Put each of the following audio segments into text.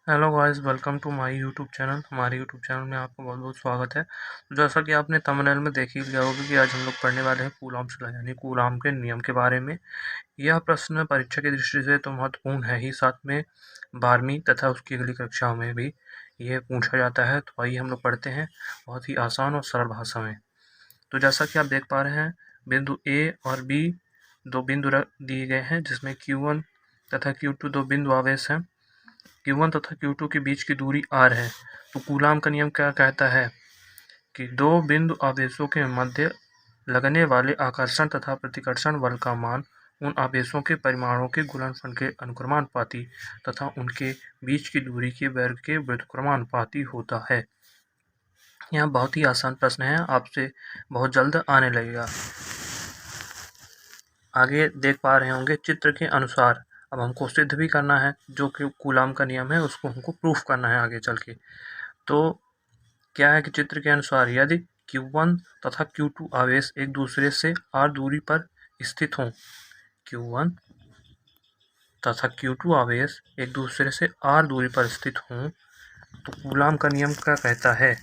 Hello guys, welcome to my YouTube channel. हमारे YouTube channel में आपका बहुत बहुत स्वागत है। तो जैसा कि आपने थंबनेल में देख ही लिया होगा कि आज हम लोग पढ़ने वाले हैं कूलॉम्स लॉ यानी कूलॉम के नियम के बारे में। यह प्रश्न परीक्षा की दृष्टि से तो महत्वपूर्ण है ही, साथ में 12वीं तथा उसकी अगली कक्षाओं में भी यह पूछा जाता है। तो आइए हम लोग पढ़ते हैं बहुत ही आसान और सरल भाषा में। तो जैसा कि आप देख पा रहे हैं, बिंदु ए और बी दो बिंदु दिए गए हैं, जिसमें Q1 तथा Q2 दो बिंदु आवेश हैं। Q1 तथा Q2 के बीच की दूरी r है। तो कूलाम का नियम क्या कहता है कि दो बिंदु आवेशों के मध्य लगने वाले आकर्षण तथा प्रतिकर्षण बल का मान उन आवेशों के परिमाणों के गुणनफल के अनुक्रमानुपाती तथा उनके बीच की दूरी के वर्ग के व्युत्क्रमानुपाती होता है। यह बहुत ही आसान प्रश्न है, आपसे बहुत जल्द आने लगेगा। आगे देख पा रहे होंगे चित्र के अनुसार अब हमको सिद्ध भी करना है, जो कि कूलाम का नियम है उसको हमको प्रूफ करना है आगे चल के। तो क्या है कि चित्र के अनुसार यदि Q1 तथा Q2 आवेश एक दूसरे से r दूरी पर स्थित हों, Q1 तथा Q2 आवेश एक दूसरे से r दूरी पर स्थित हों, तो कूलाम का नियम क्या कहता है,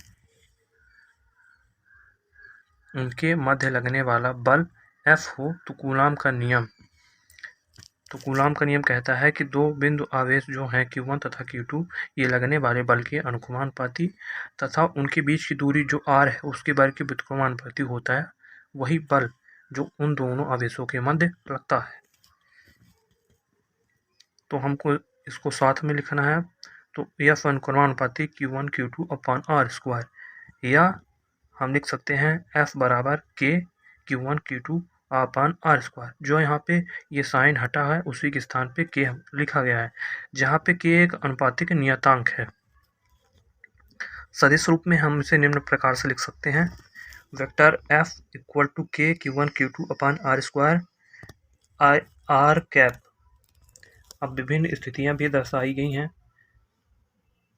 उनके मध्य लगने वाला बल F हो तो कूलाम का नियम कहता है कि दो बिंदु आवेश जो हैं Q1 तथा Q2 ये लगने वाले बल के अनुक्रमानुपाती तथा उनके बीच की दूरी जो r है उसके बल के व्युत्क्रमानुपाती होता है, वही बल जो उन दोनों आवेशों के मध्य लगता है। तो हमको इसको साथ में लिखना है। तो F अनुक्रमानुपाती Q1 Q2 upon r square, या हम लिख सकते हैं F बराबर K Q1 Q2 upon r square. जो यहाँ पे ये साइन हटा है उसी के स्थान पे K लिखा गया है, जहाँ पे K एक अनुपातिक नियतांक है। सदिश रूप में हम इसे निम्न प्रकार से लिख सकते हैं, vector F equal to K Q1 Q2 upon r square r cap. अब विभिन्न स्थितियां भी दर्शाई गई हैं।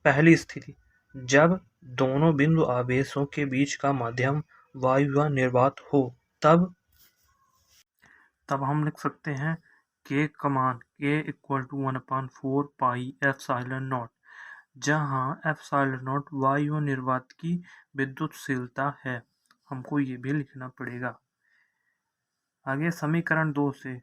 पहली स्थिति, जब दोनों बिंदु आवेशों के बीच का माध्यम वायु व निर्वात हो, तब हम लिख सकते हैं K का मान K equal to 1/4 pi epsilon naught, जहाँ एप्सिलॉन नॉट वायु निर्वात की विद्युतशीलता है। हमको ये भी लिखना पड़ेगा। आगे समीकरण 2 से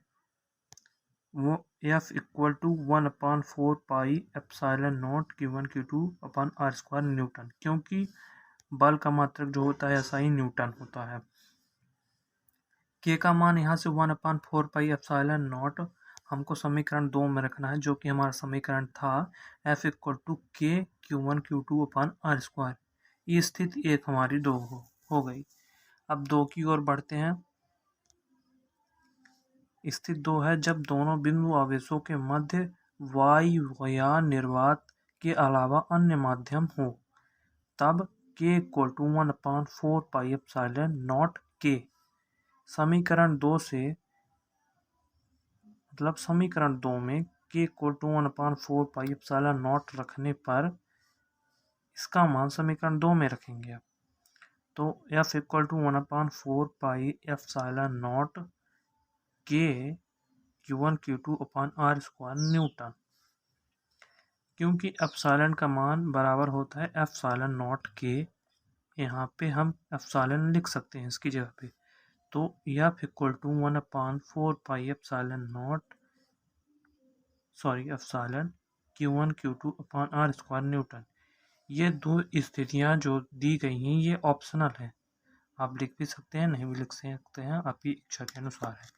वो F equal to 1/4 pi epsilon naught Q1 Q2 upon r square newton, क्योंकि बल का मात्रक जो होता है ऐसा ही न्यूटन होता है। K का मान यहाँ से 1/4 पाई एप्सिलॉन नॉट हमको समीकरण 2 में रखना है, जो कि हमारा समीकरण था F equal to K Q1 Q2 upon r square. ये स्थिति एक हमारी 2 हो गई। अब 2 की ओर बढ़ते हैं। स्थिति 2 है, जब दोनों बिंदु आवेशों के मध्य वायु या निर्वात के अलावा अन्य माध्यम हो, तब K equal to 1/4 pi epsilon naught K। समीकरण 2 से समीकरण 2 में K equal to 1/4 pi epsilon naught रखने पर इसका मान समीकरण 2 में रखेंगे। तो F equal to 1/4 pi epsilon naught K Q1 Q2 upon r square newton, क्योंकि एप्सिलॉन का मान बराबर होता है एप्सिलॉन नॉट के। यहाँ पे हम एप्सिलॉन लिख सकते हैं इसकी जगह पे। तो F equal to 1/4 pi epsilon Q1 Q2 upon r square newton. ये दो स्थितियाँ जो दी गई हैं ये ऑप्शनल है, आप लिख भी सकते हैं नहीं भी लिख सकते हैं, आपकी इच्छा के अनुसार है।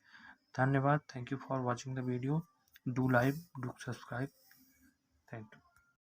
धन्यवाद। Thank you for watching the video. Do like, do subscribe. Thank you.